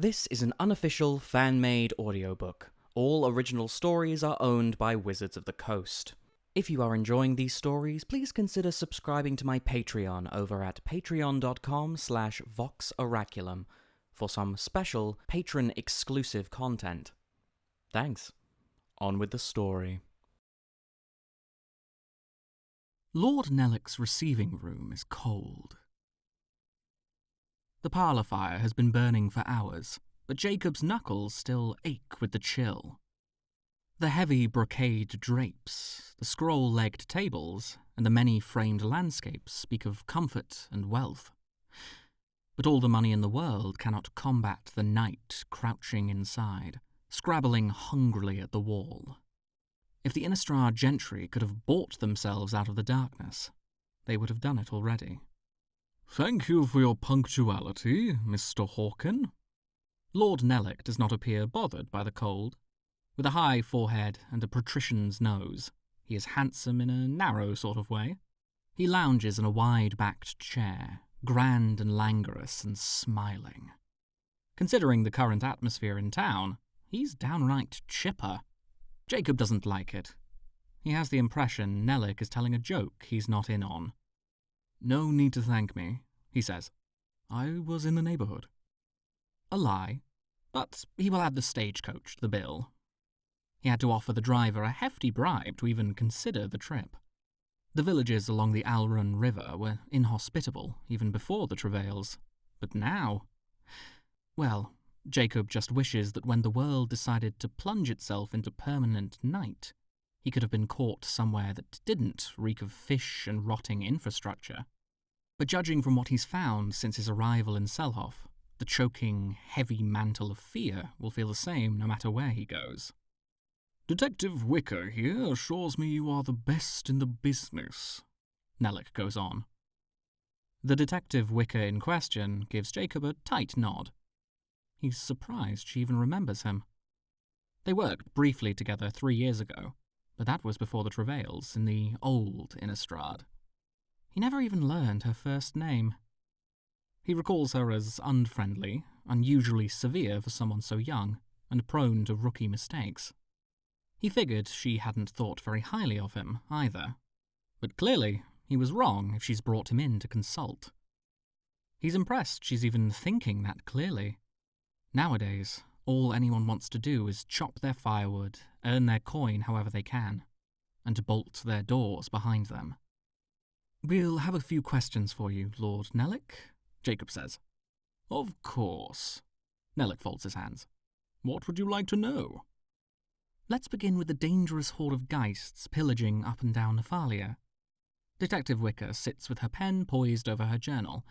This is an unofficial, fan-made audiobook. All original stories are owned by Wizards of the Coast. If you are enjoying these stories, please consider subscribing to my Patreon over at patreon.com/voxoraculum for some special patron-exclusive content. Thanks. On with the story. Lord Nellick's receiving room is cold. The parlour fire has been burning for hours, but Jacob's knuckles still ache with the chill. The heavy brocade drapes, the scroll-legged tables, and the many framed landscapes speak of comfort and wealth. But all the money in the world cannot combat the night crouching inside, scrabbling hungrily at the wall. If the Innistrad gentry could have bought themselves out of the darkness, they would have done it already. "Thank you for your punctuality, Mr. Hauken." Lord Nellick does not appear bothered by the cold. With a high forehead and a patrician's nose, he is handsome in a narrow sort of way. He lounges in a wide-backed chair, grand and languorous and smiling. Considering the current atmosphere in town, he's downright chipper. Jacob doesn't like it. He has the impression Nellick is telling a joke he's not in on. "No need to thank me," he says. "I was in the neighbourhood." A lie, but he will add the stagecoach to the bill. He had to offer the driver a hefty bribe to even consider the trip. The villages along the Alrun River were inhospitable even before the travails, but now... Well, Jacob just wishes that when the world decided to plunge itself into permanent night, he could have been caught somewhere that didn't reek of fish and rotting infrastructure. But judging from what he's found since his arrival in Selhoff, the choking, heavy mantle of fear will feel the same no matter where he goes. "Detective Wicker here assures me you are the best in the business," Nellick goes on. The Detective Wicker in question gives Jacob a tight nod. He's surprised she even remembers him. They worked briefly together 3 years ago, but that was before the travails in the old Innistrad. He never even learned her first name. He recalls her as unfriendly, unusually severe for someone so young, and prone to rookie mistakes. He figured she hadn't thought very highly of him, either. But clearly, he was wrong if she's brought him in to consult. He's impressed she's even thinking that clearly. Nowadays, all anyone wants to do is chop their firewood, earn their coin however they can, and bolt their doors behind them. "We'll have a few questions for you, Lord Nellick," Jacob says. "Of course." Nellick folds his hands. "What would you like to know?" "Let's begin with the dangerous horde of geists pillaging up and down Nephalia." Detective Wicker sits with her pen poised over her journal,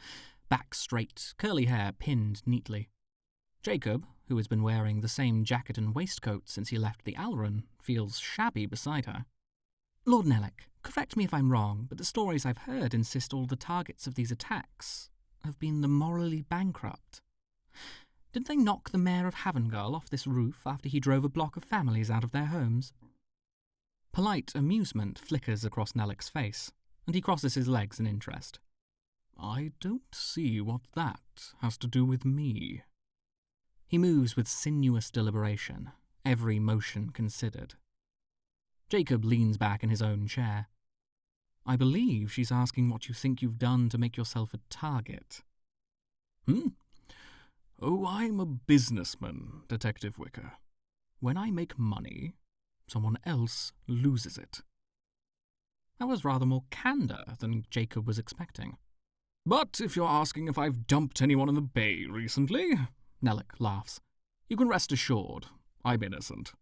back straight, curly hair pinned neatly. Jacob, who has been wearing the same jacket and waistcoat since he left the Alrun, feels shabby beside her. "Lord Nellick, correct me if I'm wrong, but the stories I've heard insist all the targets of these attacks have been the morally bankrupt. Didn't they knock the mayor of Havengul off this roof after he drove a block of families out of their homes?" Polite amusement flickers across Nellick's face, and he crosses his legs in interest. "I don't see what that has to do with me." He moves with sinuous deliberation, every motion considered. Jacob leans back in his own chair. "I believe she's asking what you think you've done to make yourself a target." "Oh, I'm a businessman, Detective Wicker. When I make money, someone else loses it." That was rather more candor than Jacob was expecting. "But if you're asking if I've dumped anyone in the bay recently," Nellick laughs, "you can rest assured I'm innocent."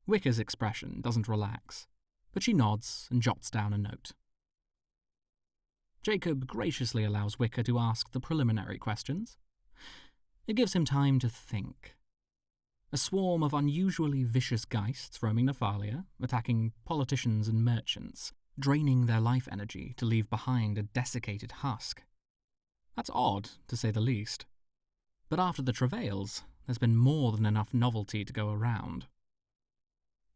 Wicker's expression doesn't relax, but she nods and jots down a note. Jacob graciously allows Wicker to ask the preliminary questions. It gives him time to think. A swarm of unusually vicious geists roaming Nephalia, attacking politicians and merchants, draining their life energy to leave behind a desiccated husk. That's odd, to say the least. But after the travails, there's been more than enough novelty to go around.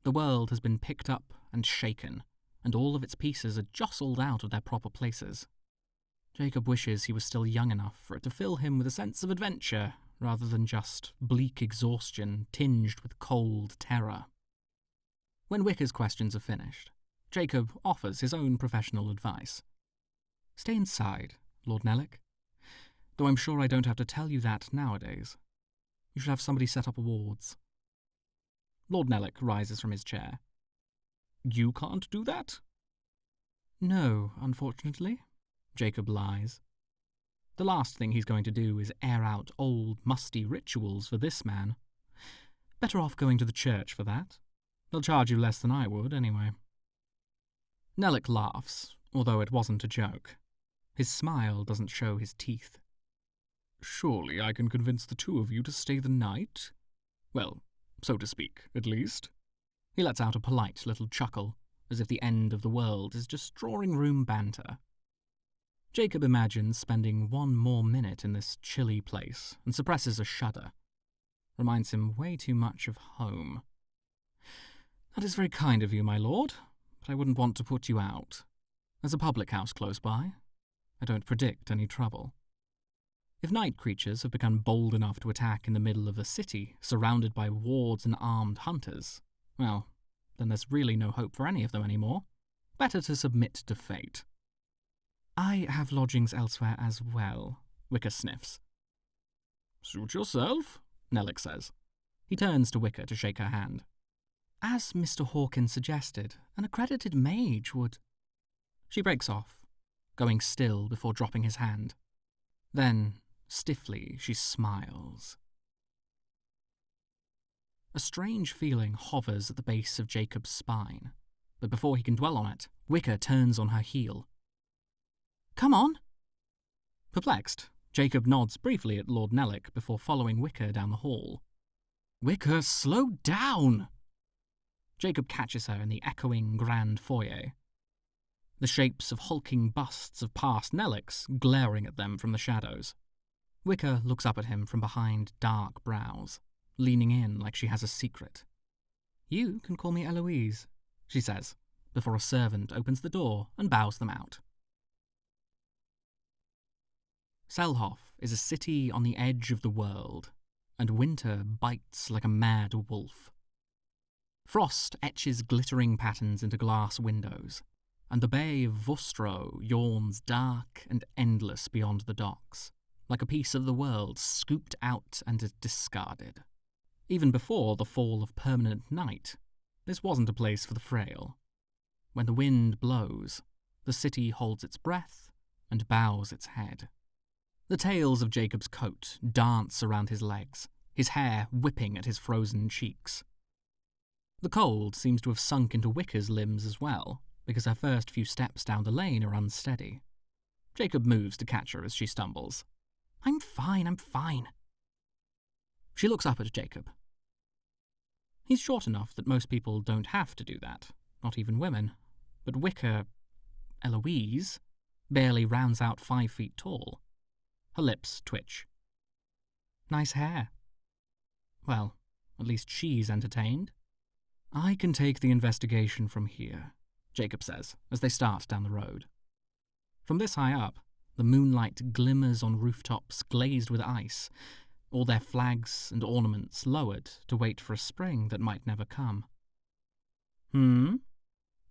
The world has been picked up and shaken, and all of its pieces are jostled out of their proper places. Jacob wishes he was still young enough for it to fill him with a sense of adventure rather than just bleak exhaustion tinged with cold terror. When Wicker's questions are finished, Jacob offers his own professional advice. Stay inside, Lord Nellick. Though I'm sure I don't have to tell you that nowadays. You should have somebody set up wards. Lord Nellick rises from his chair. You can't do that? No, unfortunately, Jacob lies. The last thing he's going to do is air out old, musty rituals for this man. Better off going to the church for that. They'll charge you less than I would, anyway. Nellick laughs, although it wasn't a joke. His smile doesn't show his teeth. Surely I can convince the two of you to stay the night? Well, so to speak, at least. He lets out a polite little chuckle, as if the end of the world is just drawing-room banter. Jacob imagines spending one more minute in this chilly place and suppresses a shudder. Reminds him way too much of home. That is very kind of you, my lord, but I wouldn't want to put you out. There's a public house close by. I don't predict any trouble. If night creatures have become bold enough to attack in the middle of a city surrounded by wards and armed hunters, well, then there's really no hope for any of them anymore. Better to submit to fate. I have lodgings elsewhere as well, Wicker sniffs. Suit yourself, Nellick says. He turns to Wicker to shake her hand. As Mr. Hauken suggested, an accredited mage would... She breaks off, going still before dropping his hand. Then, stiffly, she smiles. A strange feeling hovers at the base of Jacob's spine, but before he can dwell on it, Wicker turns on her heel. Come on! Perplexed, Jacob nods briefly at Lord Nellick before following Wicker down the hall. Wicker, slow down! Jacob catches her in the echoing grand foyer. The shapes of hulking busts of past Nellicks glaring at them from the shadows. Wicker looks up at him from behind dark brows, leaning in like she has a secret. You can call me Eloise, she says, before a servant opens the door and bows them out. Selhoff is a city on the edge of the world, and winter bites like a mad wolf. Frost etches glittering patterns into glass windows, and the bay of Vostro yawns dark and endless beyond the docks, like a piece of the world scooped out and discarded. Even before the fall of permanent night, this wasn't a place for the frail. When the wind blows, the city holds its breath and bows its head. The tails of Jacob's coat dance around his legs, his hair whipping at his frozen cheeks. The cold seems to have sunk into Wicker's limbs as well, because her first few steps down the lane are unsteady. Jacob moves to catch her as she stumbles. I'm fine. She looks up at Jacob. He's short enough that most people don't have to do that, not even women. But Wicker, Eloise, barely rounds out 5 feet tall. Her lips twitch. Nice hair. Well, at least she's entertained. I can take the investigation from here, Jacob says, as they start down the road. From this high up, the moonlight glimmers on rooftops glazed with ice, all their flags and ornaments lowered to wait for a spring that might never come.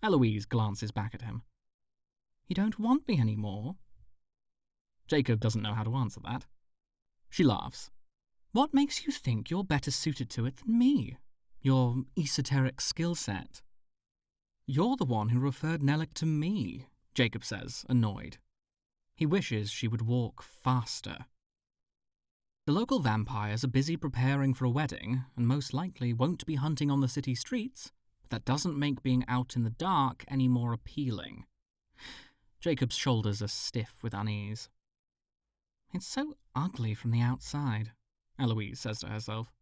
Eloise glances back at him. You don't want me anymore? Jacob doesn't know how to answer that. She laughs. What makes you think you're better suited to it than me? Your esoteric skill set? You're the one who referred Nellick to me, Jacob says, annoyed. He wishes she would walk faster. The local vampires are busy preparing for a wedding, and most likely won't be hunting on the city streets, but that doesn't make being out in the dark any more appealing. Jacob's shoulders are stiff with unease. It's so ugly from the outside, Eloise says to herself.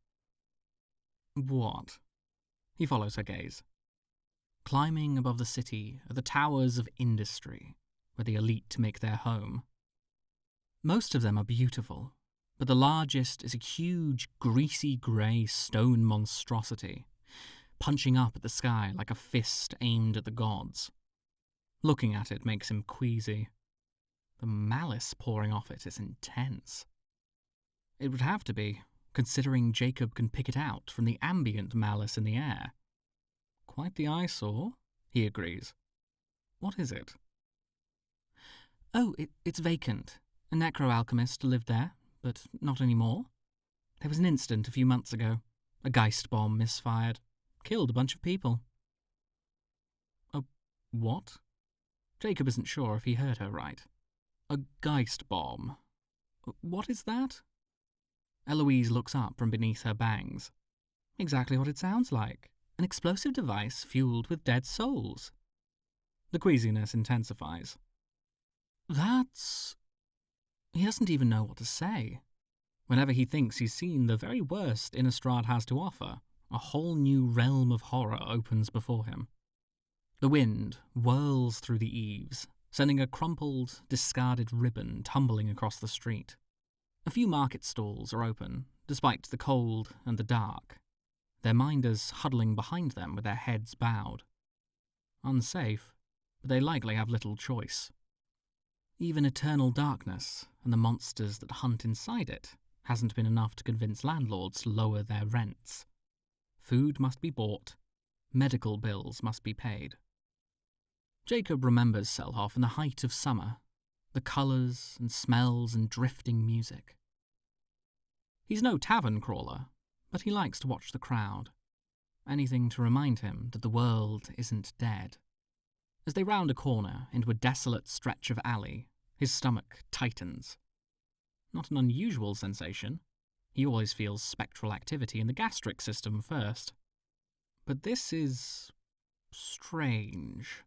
What? He follows her gaze. Climbing above the city are the towers of industry, where the elite make their home. Most of them are beautiful, but the largest is a huge, greasy grey stone monstrosity, punching up at the sky like a fist aimed at the gods. Looking at it makes him queasy. The malice pouring off it is intense. It would have to be, considering Jacob can pick it out from the ambient malice in the air. Quite the eyesore, he agrees. What is it? Oh, it's vacant. A necroalchemist lived there, but not anymore. There was an incident a few months ago. A geist bomb misfired. Killed a bunch of people. A what? Jacob isn't sure if he heard her right. A geist bomb. What is that? Eloise looks up from beneath her bangs. Exactly what it sounds like. An explosive device fueled with dead souls. The queasiness intensifies. That's... He doesn't even know what to say. Whenever he thinks he's seen the very worst Innistrad has to offer, a whole new realm of horror opens before him. The wind whirls through the eaves, sending a crumpled, discarded ribbon tumbling across the street. A few market stalls are open, despite the cold and the dark, their minders huddling behind them with their heads bowed. Unsafe, but they likely have little choice. Even eternal darkness and the monsters that hunt inside it hasn't been enough to convince landlords to lower their rents. Food must be bought, medical bills must be paid. Jacob remembers Selhoff in the height of summer, the colours and smells and drifting music. He's no tavern crawler, but he likes to watch the crowd. Anything to remind him that the world isn't dead. As they round a corner into a desolate stretch of alley, his stomach tightens. Not an unusual sensation. He always feels spectral activity in the gastric system first. But this is... strange.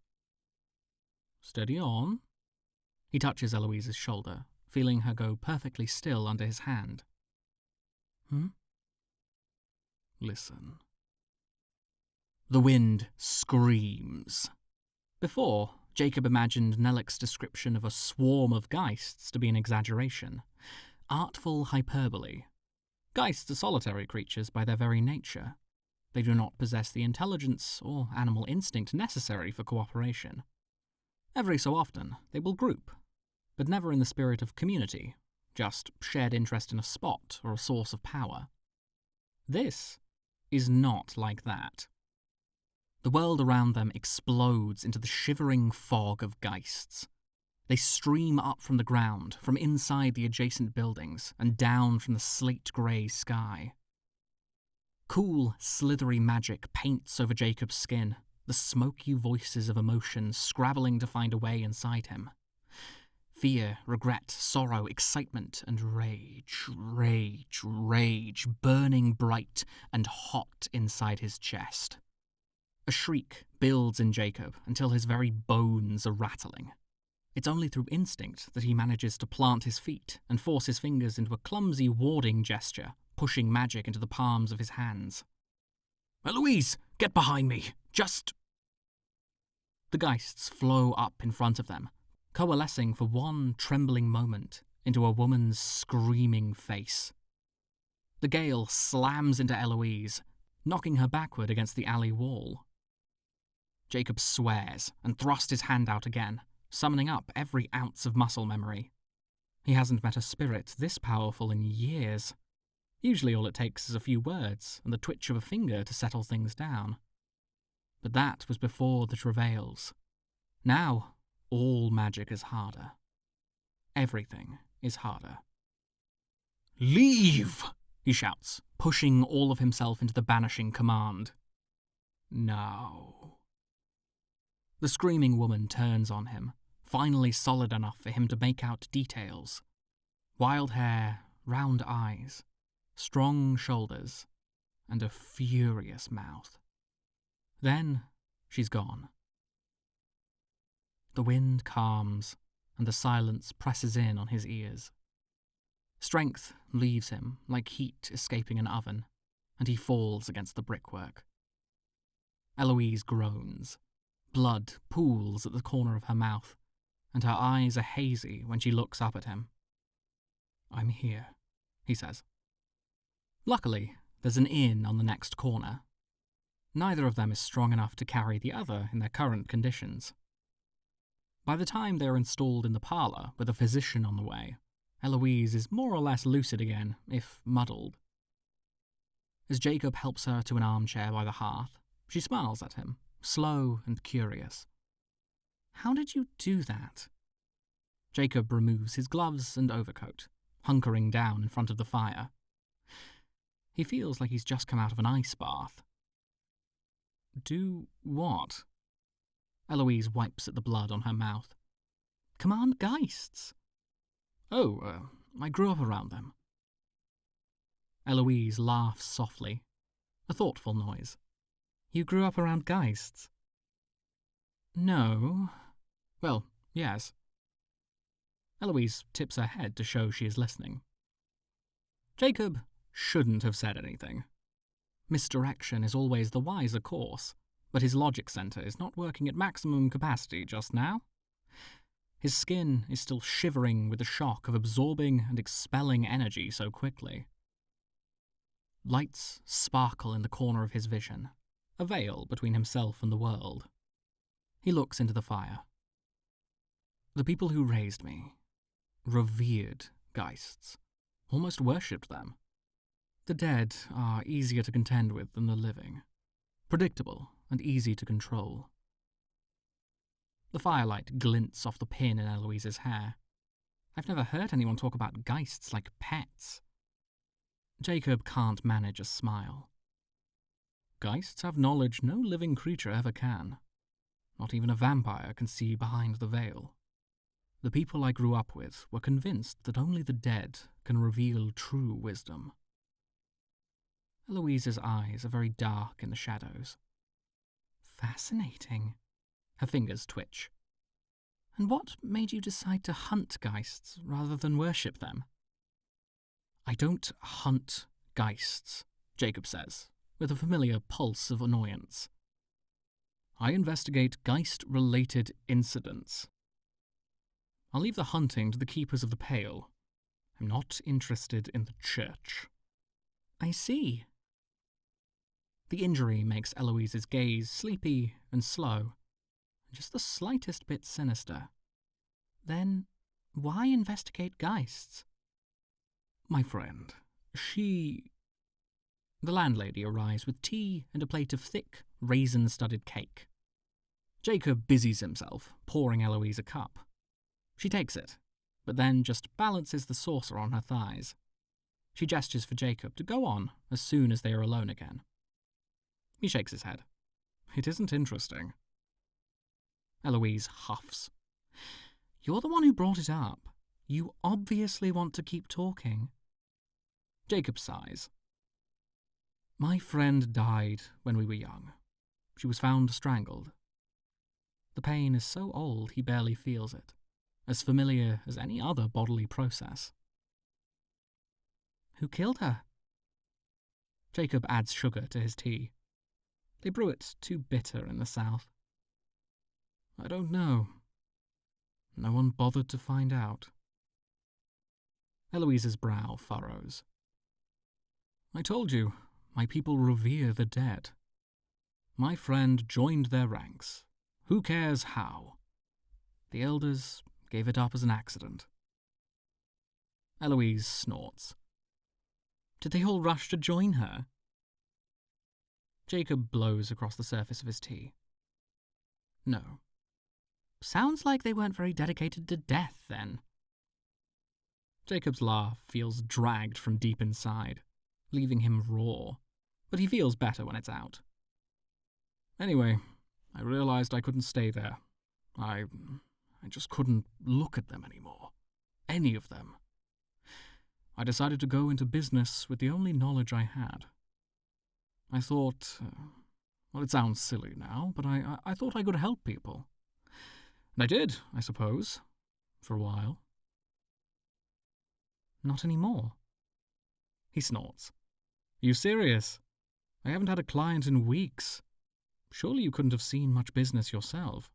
Steady on. He touches Eloise's shoulder, feeling her go perfectly still under his hand. Listen. The wind screams. Before, Jacob imagined Nellick's description of a swarm of geists to be an exaggeration. Artful hyperbole. Geists are solitary creatures by their very nature. They do not possess the intelligence or animal instinct necessary for cooperation. Every so often, they will group, but never in the spirit of community, just shared interest in a spot or a source of power. This is not like that. The world around them explodes into the shivering fog of geists. They stream up from the ground, from inside the adjacent buildings, and down from the slate-grey sky. Cool, slithery magic paints over Jacob's skin, the smoky voices of emotion scrabbling to find a way inside him. Fear, regret, sorrow, excitement, and rage, burning bright and hot inside his chest. A shriek builds in Jacob until his very bones are rattling. It's only through instinct that he manages to plant his feet and force his fingers into a clumsy warding gesture, pushing magic into the palms of his hands. "Eloise, get behind me! Just..." The geists flow up in front of them, coalescing for one trembling moment into a woman's screaming face. The gale slams into Eloise, knocking her backward against the alley wall. Jacob swears and thrusts his hand out again, summoning up every ounce of muscle memory. He hasn't met a spirit this powerful in years. Usually all it takes is a few words and the twitch of a finger to settle things down. But that was before the travails. Now, all magic is harder. Everything is harder. "Leave!" he shouts, pushing all of himself into the banishing command. No. The screaming woman turns on him, finally solid enough for him to make out details. Wild hair, round eyes, strong shoulders, and a furious mouth. Then she's gone. The wind calms, and the silence presses in on his ears. Strength leaves him like heat escaping an oven, and he falls against the brickwork. Eloise groans. Blood pools at the corner of her mouth, and her eyes are hazy when she looks up at him. "I'm here," he says. Luckily, there's an inn on the next corner. Neither of them is strong enough to carry the other in their current conditions. By the time they are installed in the parlour with a physician on the way, Eloise is more or less lucid again, if muddled. As Jacob helps her to an armchair by the hearth, she smiles at him, slow and curious. How did you do that? Jacob removes his gloves and overcoat, hunkering down in front of the fire. He feels like he's just come out of an ice bath. Do what? Eloise wipes at the blood on her mouth. Command geists. Oh, I grew up around them. Eloise laughs softly, a thoughtful noise. You grew up around geists? No. Well, yes. Eloise tips her head to show she is listening. Jacob shouldn't have said anything. Misdirection is always the wiser course, but his logic center is not working at maximum capacity just now. His skin is still shivering with the shock of absorbing and expelling energy so quickly. Lights sparkle in the corner of his vision, a veil between himself and the world. He looks into the fire. The people who raised me revered geists, almost worshipped them. The dead are easier to contend with than the living, predictable and easy to control. The firelight glints off the pin in Eloise's hair. I've never heard anyone talk about geists like pets. Jacob can't manage a smile. Geists have knowledge no living creature ever can. Not even a vampire can see behind the veil. The people I grew up with were convinced that only the dead can reveal true wisdom. Eloise's eyes are very dark in the shadows. Fascinating. Her fingers twitch. And what made you decide to hunt geists rather than worship them? I don't hunt geists, Jacob says, with a familiar pulse of annoyance. I investigate geist-related incidents. I'll leave the hunting to the keepers of the pale. I'm not interested in the church. I see. The injury makes Eloise's gaze sleepy and slow, just the slightest bit sinister. Then, why investigate geists? My friend, she... The landlady arrives with tea and a plate of thick, raisin-studded cake. Jacob busies himself, pouring Eloise a cup. She takes it, but then just balances the saucer on her thighs. She gestures for Jacob to go on as soon as they are alone again. He shakes his head. It isn't interesting. Eloise huffs. You're the one who brought it up. You obviously want to keep talking. Jacob sighs. My friend died when we were young. She was found strangled. The pain is so old he barely feels it, as familiar as any other bodily process. Who killed her? Jacob adds sugar to his tea. They brew it too bitter in the south. I don't know. No one bothered to find out. Eloise's brow furrows. I told you, my people revere the dead. My friend joined their ranks. Who cares how? The elders gave it up as an accident. Eloise snorts. Did they all rush to join her? Jacob blows across the surface of his tea. No. Sounds like they weren't very dedicated to death, then. Jacob's laugh feels dragged from deep inside, leaving him raw, but he feels better when it's out. Anyway, I realized I couldn't stay there. I just couldn't look at them anymore. Any of them. I decided to go into business with the only knowledge I had. I thought, well, it sounds silly now, but I thought I could help people. And I did, I suppose, for a while. Not anymore. He snorts. Are you serious? I haven't had a client in weeks. Surely you couldn't have seen much business yourself.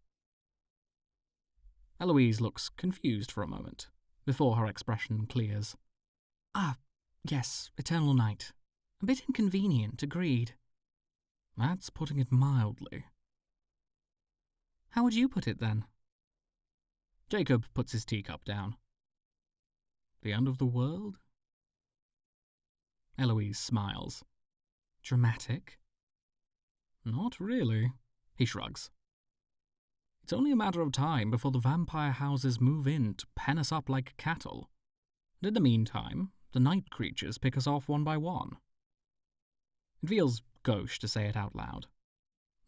Eloise looks confused for a moment, before her expression clears. Yes, eternal night. A bit inconvenient, agreed. That's putting it mildly. How would you put it, then? Jacob puts his teacup down. The end of the world? Eloise smiles. Dramatic? Not really, he shrugs. It's only a matter of time before the vampire houses move in to pen us up like cattle. And in the meantime, the night creatures pick us off one by one. It feels gauche to say it out loud.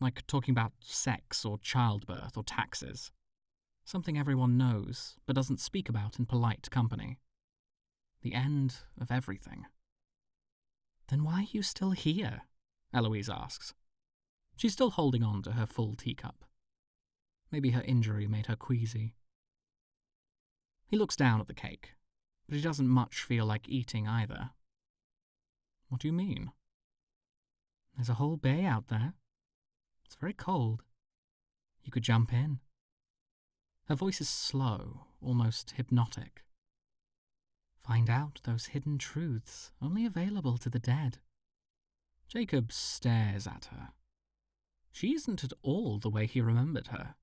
Like talking about sex or childbirth or taxes. Something everyone knows, but doesn't speak about in polite company. The end of everything. Then why are you still here? Eloise asks. She's still holding on to her full teacup. Maybe her injury made her queasy. He looks down at the cake, but he doesn't much feel like eating either. What do you mean? There's a whole bay out there. It's very cold. You could jump in. Her voice is slow, almost hypnotic. Find out those hidden truths only available to the dead. Jacob stares at her. She isn't at all the way he remembered her.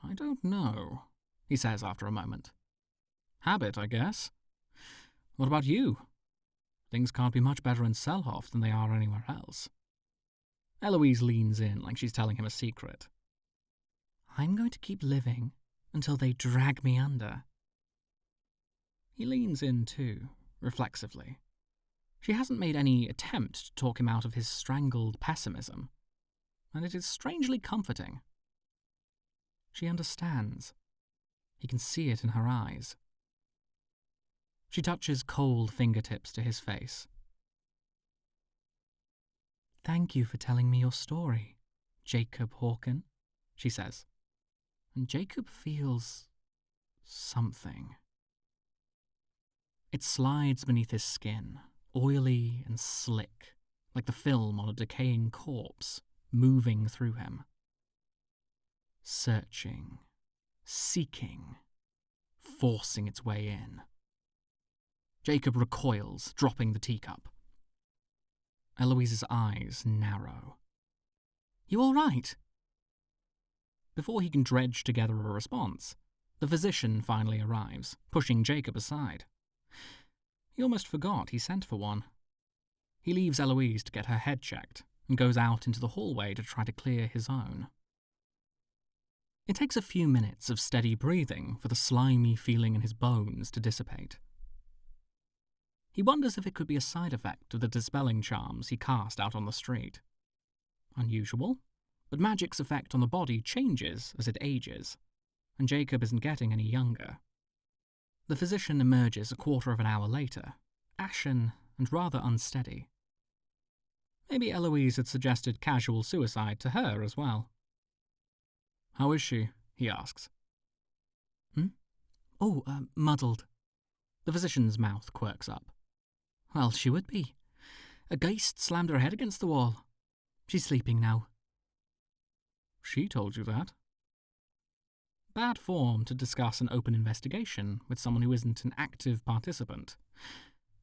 I don't know, he says after a moment. Habit, I guess. What about you? Things can't be much better in Selhoff than they are anywhere else. Eloise leans in like she's telling him a secret. I'm going to keep living until they drag me under. He leans in too, reflexively. She hasn't made any attempt to talk him out of his strangled pessimism, and it is strangely comforting. She understands. He can see it in her eyes. She touches cold fingertips to his face. Thank you for telling me your story, Jacob Hauken, she says. And Jacob feels something. It slides beneath his skin, oily and slick, like the film on a decaying corpse, moving through him. Searching, seeking, forcing its way in. Jacob recoils, dropping the teacup. Eloise's eyes narrow. You all right? Before he can dredge together a response, the physician finally arrives, pushing Jacob aside. He almost forgot he sent for one. He leaves Eloise to get her head checked and goes out into the hallway to try to clear his own. It takes a few minutes of steady breathing for the slimy feeling in his bones to dissipate. He wonders if it could be a side effect of the dispelling charms he cast out on the street. Unusual, but magic's effect on the body changes as it ages, and Jacob isn't getting any younger. The physician emerges a quarter of an hour later, ashen and rather unsteady. Maybe Eloise had suggested casual suicide to her as well. How is she? He asks. Muddled. The physician's mouth quirks up. Well, she would be. A geist slammed her head against the wall. She's sleeping now. She told you that? Bad form to discuss an open investigation with someone who isn't an active participant,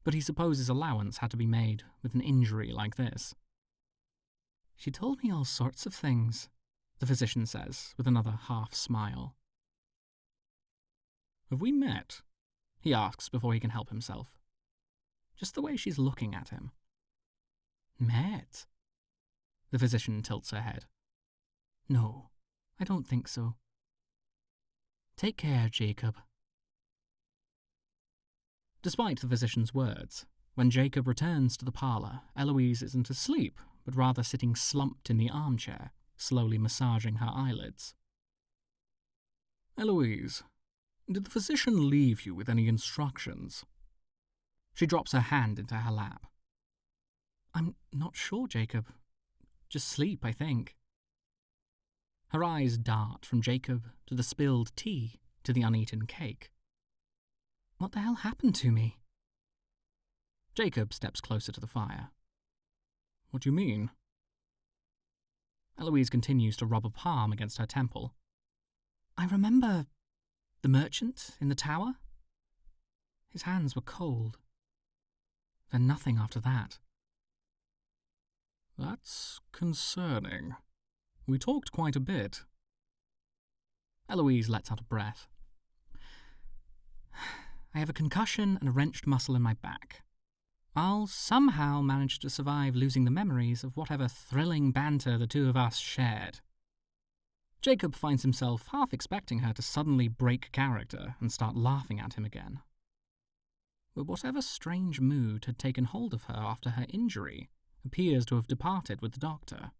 but he supposes allowance had to be made with an injury like this. She told me all sorts of things, the physician says, with another half-smile. Have we met? He asks before he can help himself. Just the way she's looking at him. Met? The physician tilts her head. No, I don't think so. Take care, Jacob. Despite the physician's words, when Jacob returns to the parlour, Eloise isn't asleep, but rather sitting slumped in the armchair, slowly massaging her eyelids. Eloise, did the physician leave you with any instructions? She drops her hand into her lap. I'm not sure, Jacob. Just sleep, I think. Her eyes dart from Jacob to the spilled tea to the uneaten cake. What the hell happened to me? Jacob steps closer to the fire. What do you mean? Eloise continues to rub a palm against her temple. I remember the merchant in the tower. His hands were cold. Then nothing after that. That's concerning. We talked quite a bit. Eloise lets out a breath. I have a concussion and a wrenched muscle in my back. I'll somehow manage to survive losing the memories of whatever thrilling banter the two of us shared. Jacob finds himself half expecting her to suddenly break character and start laughing at him again. But whatever strange mood had taken hold of her after her injury appears to have departed with the doctor.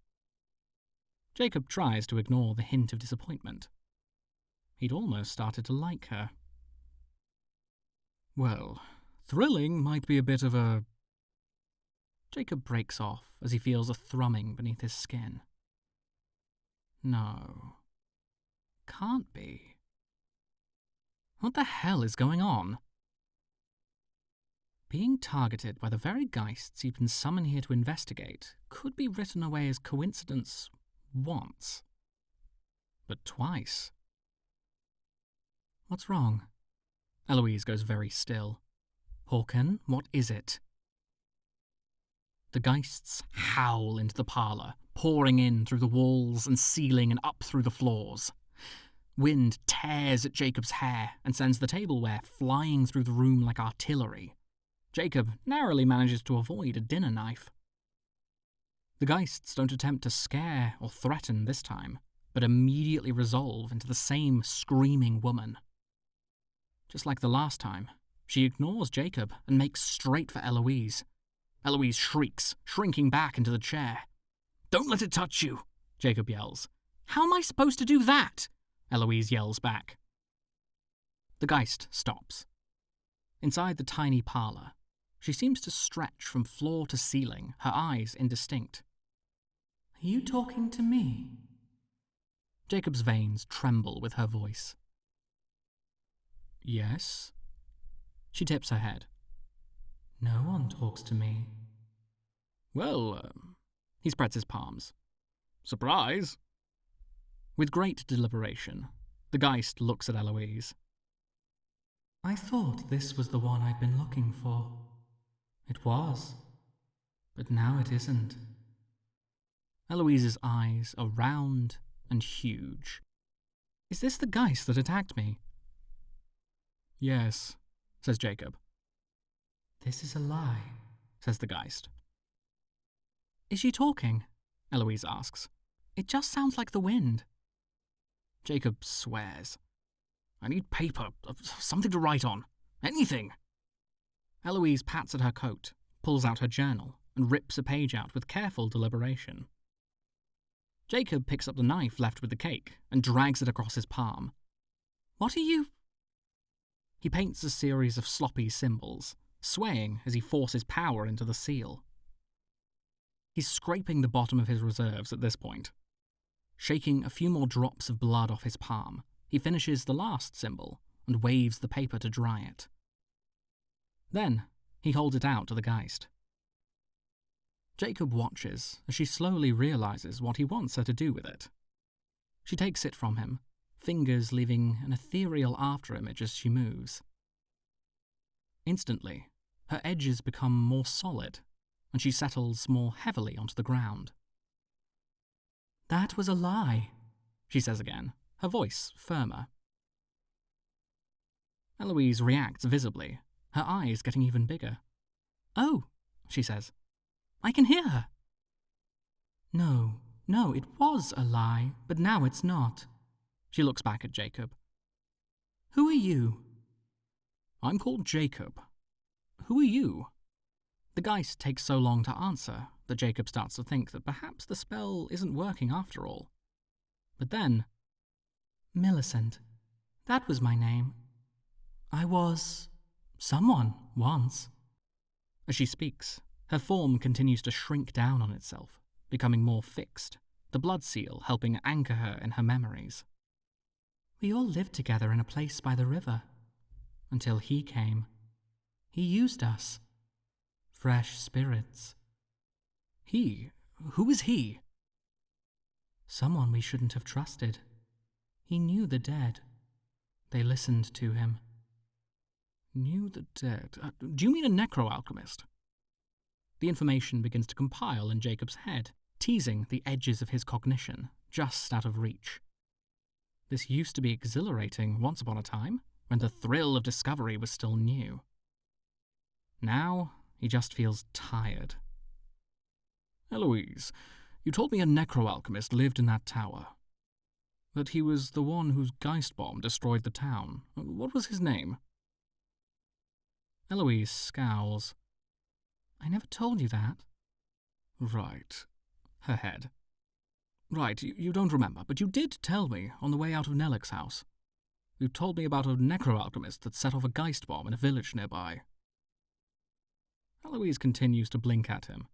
Jacob tries to ignore the hint of disappointment. He'd almost started to like her. Well, thrilling might be a bit of a... Jacob breaks off as he feels a thrumming beneath his skin. No. Can't be. What the hell is going on? Being targeted by the very geists you've been summoned here to investigate could be written away as coincidence once. But twice. What's wrong? Eloise goes very still. Hauken, what is it? The geists howl into the parlour, pouring in through the walls and ceiling and up through the floors. Wind tears at Jacob's hair and sends the tableware flying through the room like artillery. Jacob narrowly manages to avoid a dinner knife. The geists don't attempt to scare or threaten this time, but immediately resolve into the same screaming woman. Just like the last time, she ignores Jacob and makes straight for Eloise. Eloise shrieks, shrinking back into the chair. "Don't let it touch you," Jacob yells. "How am I supposed to do that?" Eloise yells back. The geist stops. Inside the tiny parlour, she seems to stretch from floor to ceiling, her eyes indistinct. "Are you talking to me?" Jacob's veins tremble with her voice. "Yes." She tips her head. "No one talks to me." "Well, he spreads his palms. "Surprise." With great deliberation, the geist looks at Eloise. "I thought this was the one I'd been looking for. It was, but now it isn't." Eloise's eyes are round and huge. "Is this the geist that attacked me?" "Yes," says Jacob. "This is a lie," says the geist. "Is she talking?" Eloise asks. "It just sounds like the wind." Jacob swears. "I need paper, something to write on. Anything." Eloise pats at her coat, pulls out her journal, and rips a page out with careful deliberation. Jacob picks up the knife left with the cake and drags it across his palm. "What are you—" He paints a series of sloppy symbols, swaying as he forces power into the seal. He's scraping the bottom of his reserves at this point. Shaking a few more drops of blood off his palm, he finishes the last symbol and waves the paper to dry it. Then, he holds it out to the geist. Jacob watches as she slowly realizes what he wants her to do with it. She takes it from him, fingers leaving an ethereal afterimage as she moves. Instantly, her edges become more solid, and she settles more heavily onto the ground. "That was a lie," she says again, her voice firmer. Eloise reacts visibly, her eyes getting even bigger. "Oh," she says. "I can hear her." No, it was a lie, but now it's not." She looks back at Jacob. "Who are you?" "I'm called Jacob. Who are you?" The geist takes so long to answer that Jacob starts to think that perhaps the spell isn't working after all. But then... "Millicent. That was my name. I was... someone once." As she speaks, her form continues to shrink down on itself, becoming more fixed, the blood seal helping anchor her in her memories. "We all lived together in a place by the river. Until he came. He used us. Fresh spirits." "He? Who is he?" "Someone we shouldn't have trusted. He knew the dead. They listened to him." "Knew the dead? Do you mean a necroalchemist?" The information begins to compile in Jacob's head, teasing the edges of his cognition, just out of reach. This used to be exhilarating once upon a time, when the thrill of discovery was still new. Now, he just feels tired. Eloise, you told me a necroalchemist lived in that tower. That he was the one whose geist bomb destroyed the town. What was his name? Eloise scowls. I never told you that. Right. Her head. Right, you don't remember, but you did tell me on the way out of Nellick's house. You told me about a necroalchemist that set off a geist bomb in a village nearby. Eloise continues to blink at him.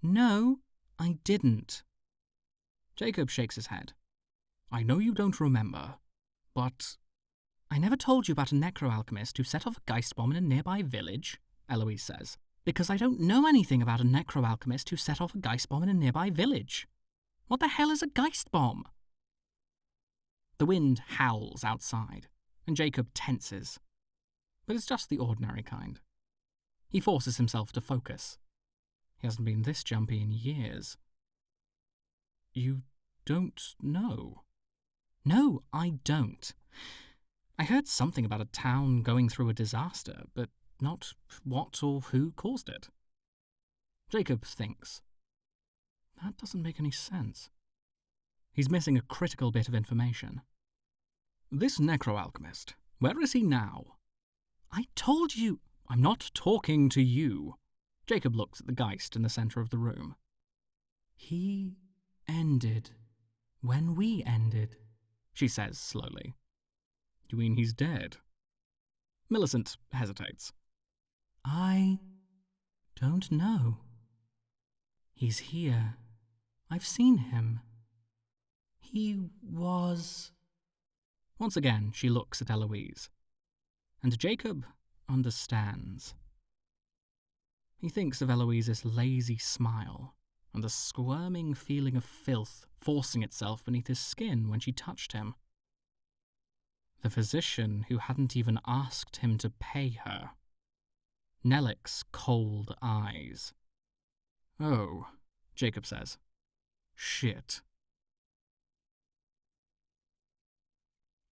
No, I didn't. Jacob shakes his head. I know you don't remember, but... I never told you about a necroalchemist who set off a geist bomb in a nearby village, Eloise says, because I don't know anything about a necroalchemist who set off a geist bomb in a nearby village. What the hell is a geist bomb? The wind howls outside, and Jacob tenses. But it's just the ordinary kind. He forces himself to focus. He hasn't been this jumpy in years. You don't know? No, I don't. I heard something about a town going through a disaster, but not what or who caused it. Jacob thinks. That doesn't make any sense. He's missing a critical bit of information. This necroalchemist, where is he now? I told you. I'm not talking to you. Jacob looks at the geist in the centre of the room. He ended when we ended, she says slowly. You mean he's dead? Millicent hesitates. I don't know. He's here. I've seen him. He was... Once again, she looks at Eloise. And Jacob understands. He thinks of Eloise's lazy smile and the squirming feeling of filth forcing itself beneath his skin when she touched him. The physician who hadn't even asked him to pay her. Nellick's cold eyes. Oh, Jacob says. Shit.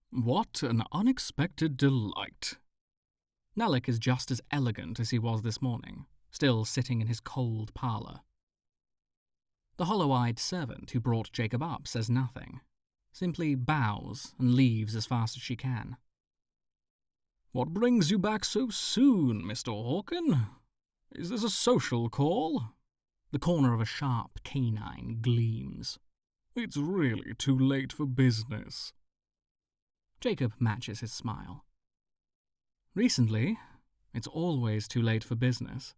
What an unexpected delight. Nellick is just as elegant as he was this morning, still sitting in his cold parlour. The hollow-eyed servant who brought Jacob up says nothing, simply bows and leaves as fast as she can. What brings you back so soon, Mr. Hauken? Is this a social call? The corner of a sharp canine gleams. It's really too late for business. Jacob matches his smile. Recently, it's always too late for business.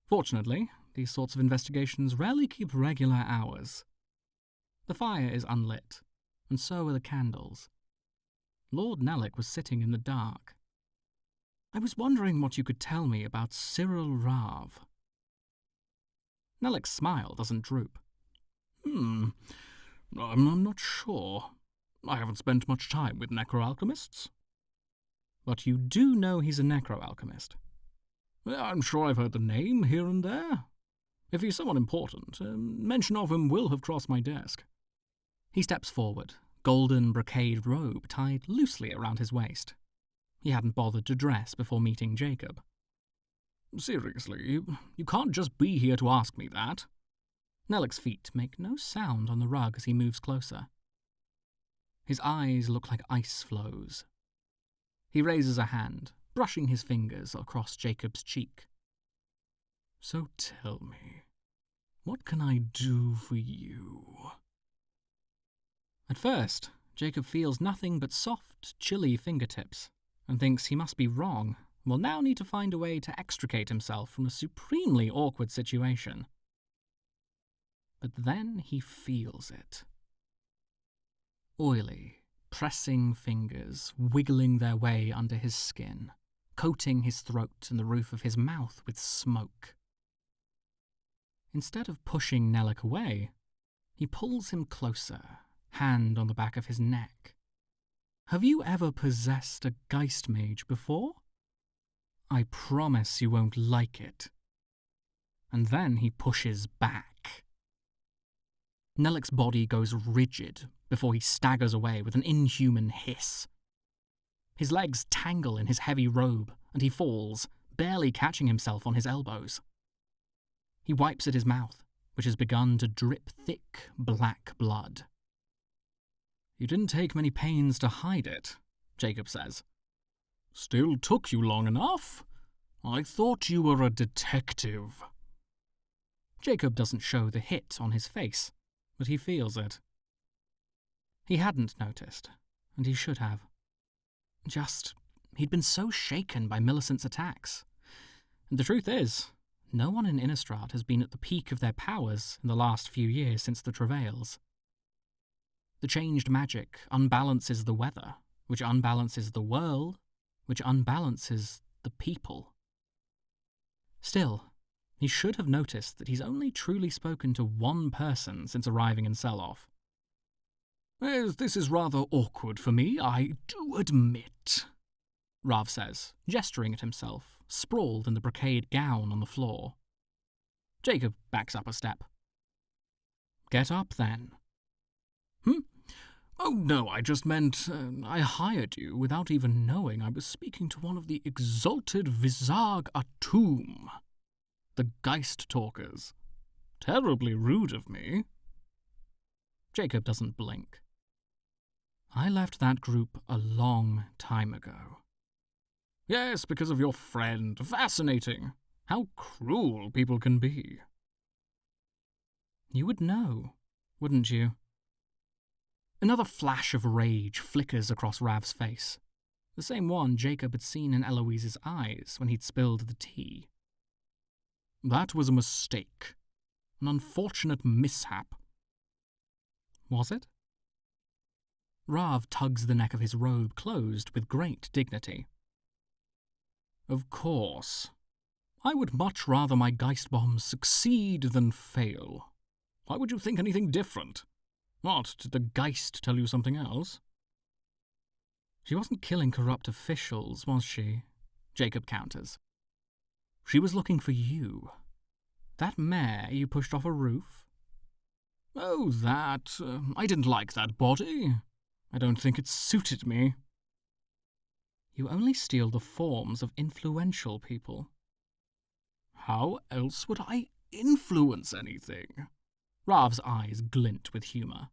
Fortunately, these sorts of investigations rarely keep regular hours. The fire is unlit, and so are the candles. Lord Nellick was sitting in the dark. I was wondering what you could tell me about Cyril Rav. Nellick's smile doesn't droop. I'm not sure. I haven't spent much time with necroalchemists. But you do know he's a necroalchemist. I'm sure I've heard the name here and there. If he's someone important, mention of him will have crossed my desk. He steps forward, golden brocade robe tied loosely around his waist. He hadn't bothered to dress before meeting Jacob. Seriously, you can't just be here to ask me that. Nellick's feet make no sound on the rug as he moves closer. His eyes look like ice flows. He raises a hand, brushing his fingers across Jacob's cheek. So tell me, what can I do for you? At first, Jacob feels nothing but soft, chilly fingertips, and thinks he must be wrong, and will now need to find a way to extricate himself from a supremely awkward situation. But then he feels it. Oily, pressing fingers wiggling their way under his skin, coating his throat and the roof of his mouth with smoke. Instead of pushing Nellick away, he pulls him closer, hand on the back of his neck. Have you ever possessed a geist mage before? I promise you won't like it. And then he pushes back. Nellick's body goes rigid before he staggers away with an inhuman hiss. His legs tangle in his heavy robe, and he falls, barely catching himself on his elbows. He wipes at his mouth, which has begun to drip thick, black blood. "You didn't take many pains to hide it," Jacob says. "Still took you long enough. I thought you were a detective." Jacob doesn't show the hit on his face, but he feels it. He hadn't noticed, and he should have. He'd been so shaken by Millicent's attacks. And the truth is, no one in Innistrad has been at the peak of their powers in the last few years since the travails. The changed magic unbalances the weather, which unbalances the world, which unbalances the people. Still, he should have noticed that he's only truly spoken to one person since arriving in Selhoff. "This is rather awkward for me, I do admit," Rav says, gesturing at himself, sprawled in the brocade gown on the floor. Jacob backs up a step. "Get up, then." "Oh, no, I just meant I hired you without even knowing I was speaking to one of the exalted Visag Atum, the Geist Talkers. Terribly rude of me." Jacob doesn't blink. "I left that group a long time ago." "Yes, because of your friend. Fascinating. How cruel people can be." "You would know, wouldn't you?" Another flash of rage flickers across Rav's face, the same one Jacob had seen in Eloise's eyes when he'd spilled the tea. "That was a mistake. An unfortunate mishap." "Was it?" Rav tugs the neck of his robe closed with great dignity. "Of course. I would much rather my Geist bombs succeed than fail. Why would you think anything different? What, did the Geist tell you something else?" "She wasn't killing corrupt officials, was she?" Jacob counters. "She was looking for you. That mare you pushed off a roof?" "Oh, that. I didn't like that body. I don't think it suited me." "You only steal the forms of influential people." "How else would I influence anything?" Rav's eyes glint with humour.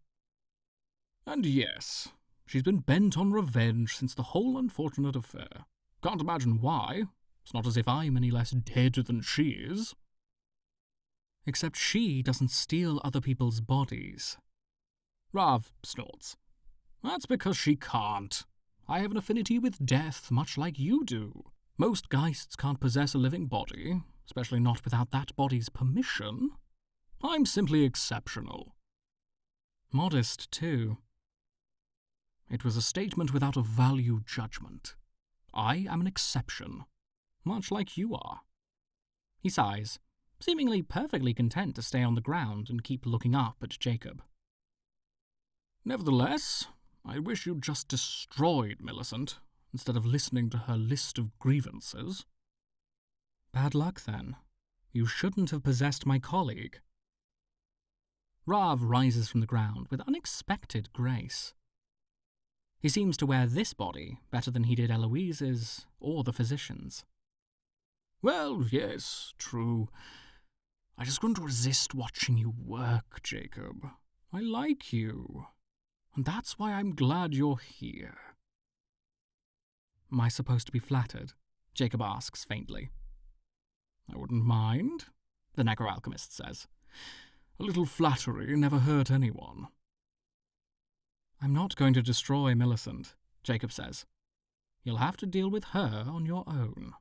"And yes, she's been bent on revenge since the whole unfortunate affair. Can't imagine why. It's not as if I'm any less dead than she is." "Except she doesn't steal other people's bodies." Rav snorts. "That's because she can't. I have an affinity with death, much like you do. Most Geists can't possess a living body, especially not without that body's permission. I'm simply exceptional." "Modest, too." "It was a statement without a value judgment. I am an exception, much like you are." He sighs, seemingly perfectly content to stay on the ground and keep looking up at Jacob. "Nevertheless, I wish you'd just destroyed Millicent, instead of listening to her list of grievances." "Bad luck, then. You shouldn't have possessed my colleague." Rav rises from the ground with unexpected grace. He seems to wear this body better than he did Eloise's or the physician's. "Well, yes, true. I just couldn't resist watching you work, Jacob. I like you. And that's why I'm glad you're here." "Am I supposed to be flattered?" Jacob asks faintly. "I wouldn't mind," the necroalchemist says. "A little flattery never hurt anyone." "I'm not going to destroy Millicent," Jacob says. "You'll have to deal with her on your own."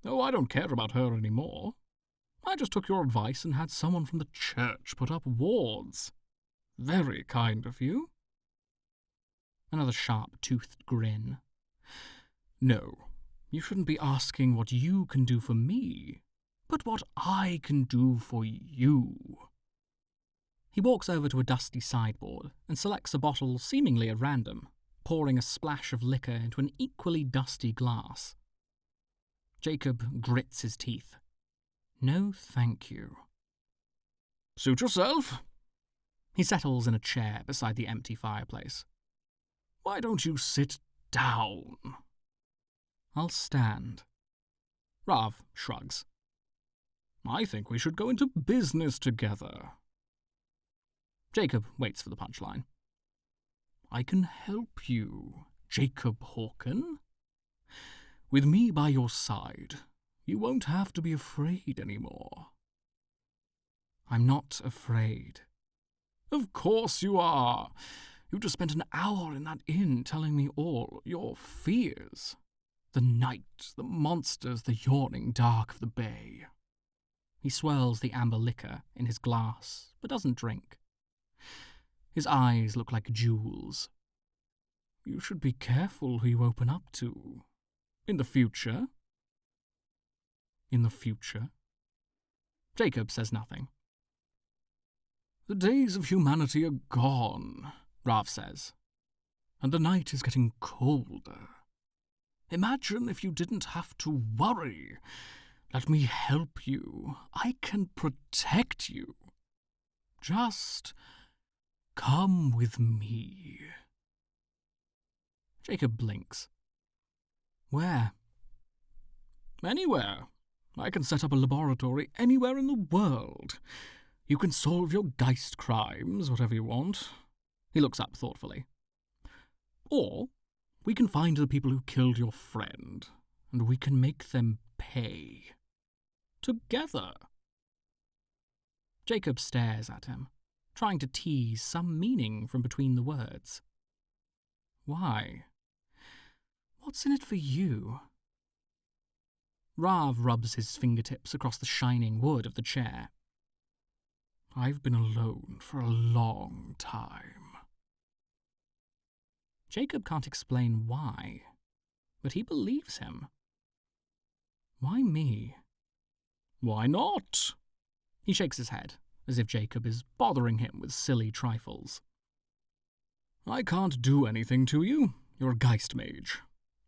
"Oh, I don't care about her anymore. I just took your advice and had someone from the church put up wards. Very kind of you." Another sharp-toothed grin. "No, you shouldn't be asking what you can do for me, but what I can do for you." He walks over to a dusty sideboard and selects a bottle seemingly at random, pouring a splash of liquor into an equally dusty glass. Jacob grits his teeth. "No, thank you." "Suit yourself." He settles in a chair beside the empty fireplace. "Why don't you sit down. I'll stand. Rav shrugs. I think we should go into business together. Jacob waits for the punchline. I can help you, Jacob Hauken. With me by your side, you won't have to be afraid anymore. I'm not afraid. Of course you are. You just spent an hour in that inn telling me all your fears. The night, the monsters, the yawning dark of the bay. He swirls the amber liquor in his glass, but doesn't drink. His eyes look like jewels. You should be careful who you open up to. In the future. In the future. Jacob says nothing. The days of humanity are gone, Rav says, and the night is getting colder. Imagine if you didn't have to worry. Let me help you. I can protect you. Just come with me. Jacob blinks. Where? Anywhere. I can set up a laboratory anywhere in the world. You can solve your geist crimes, whatever you want. He looks up thoughtfully. Or we can find the people who killed your friend, and we can make them pay. Together. Jacob stares at him, trying to tease some meaning from between the words. Why? What's in it for you? Rav rubs his fingertips across the shining wood of the chair. I've been alone for a long time. Jacob can't explain why, but he believes him. Why me? Why not? He shakes his head, as if Jacob is bothering him with silly trifles. I can't do anything to you. You're a geist mage.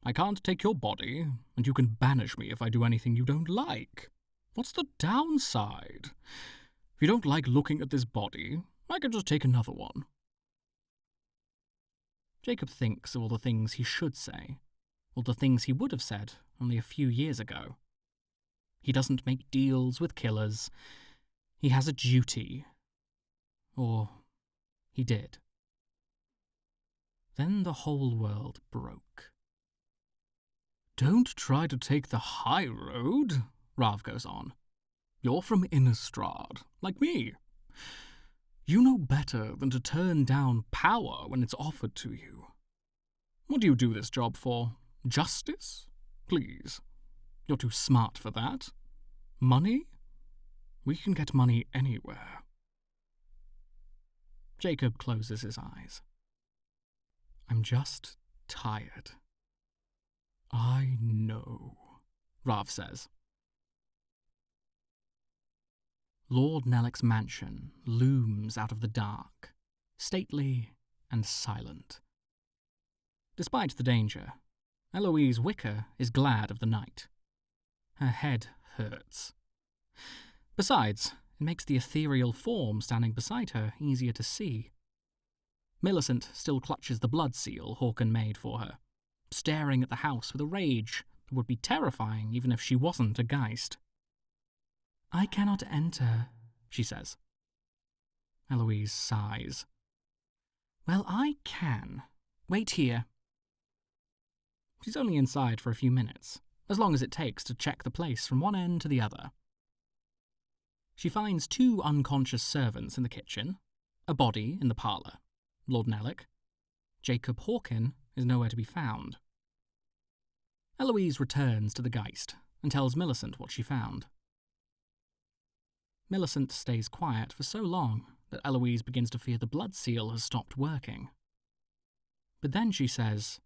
I can't take your body, and you can banish me if I do anything you don't like. What's the downside? If you don't like looking at this body, I can just take another one. Jacob thinks of all the things he should say, all the things he would have said only a few years ago. He doesn't make deals with killers. He has a duty. Or he did. Then the whole world broke. Don't try to take the high road, Rav goes on. You're from Innistrad, like me. You know better than to turn down power when it's offered to you. What do you do this job for? Justice? Please. You're too smart for that. Money? We can get money anywhere. Jacob closes his eyes. I'm just tired. I know, Rav says. Lord Nellick's mansion looms out of the dark, stately and silent. Despite the danger, Eloise Wicker is glad of the night. Her head hurts. Besides, it makes the ethereal form standing beside her easier to see. Millicent still clutches the blood seal Hauken made for her, staring at the house with a rage that would be terrifying even if she wasn't a geist. I cannot enter, she says. Eloise sighs. Well, I can. Wait here. She's only inside for a few minutes, as long as it takes to check the place from one end to the other. She finds 2 unconscious servants in the kitchen, a body in the parlour, Lord Nellick. Jacob Hauken is nowhere to be found. Eloise returns to the Geist and tells Millicent what she found. Millicent stays quiet for so long that Eloise begins to fear the blood seal has stopped working. But then she says,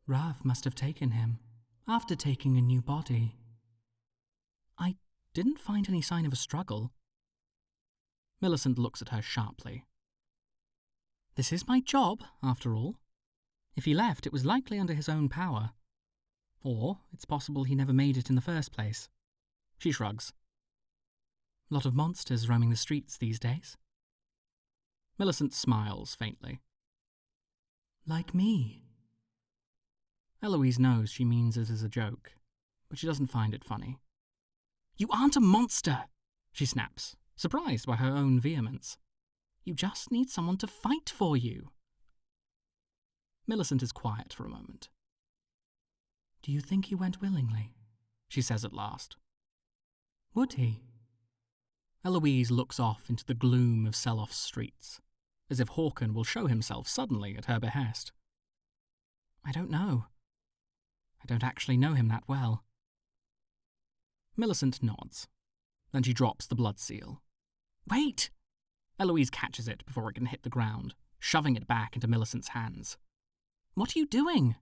Rav must have taken him, after taking a new body. I didn't find any sign of a struggle. Millicent looks at her sharply. This is my job, after all. If he left, it was likely under his own power. Or it's possible he never made it in the first place. She shrugs. A lot of monsters roaming the streets these days. Millicent smiles faintly. Like me. Eloise knows she means it as a joke, but she doesn't find it funny. "You aren't a monster!" she snaps, surprised by her own vehemence. "You just need someone to fight for you." Millicent is quiet for a moment. "Do you think he went willingly?" she says at last. "Would he?" Eloise looks off into the gloom of Selhoff's streets, as if Hauken will show himself suddenly at her behest. "I don't know. I don't actually know him that well." Millicent nods. Then she drops the blood seal. "Wait!" Eloise catches it before it can hit the ground, shoving it back into Millicent's hands. "What are you doing?"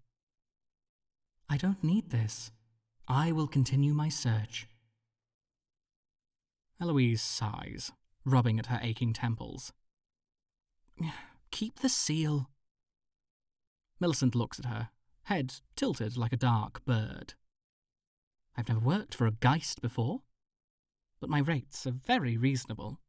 "I don't need this. I will continue my search." Eloise sighs, rubbing at her aching temples. "Keep the seal." Millicent looks at her, head tilted like a dark bird. "I've never worked for a geist before, but my rates are very reasonable."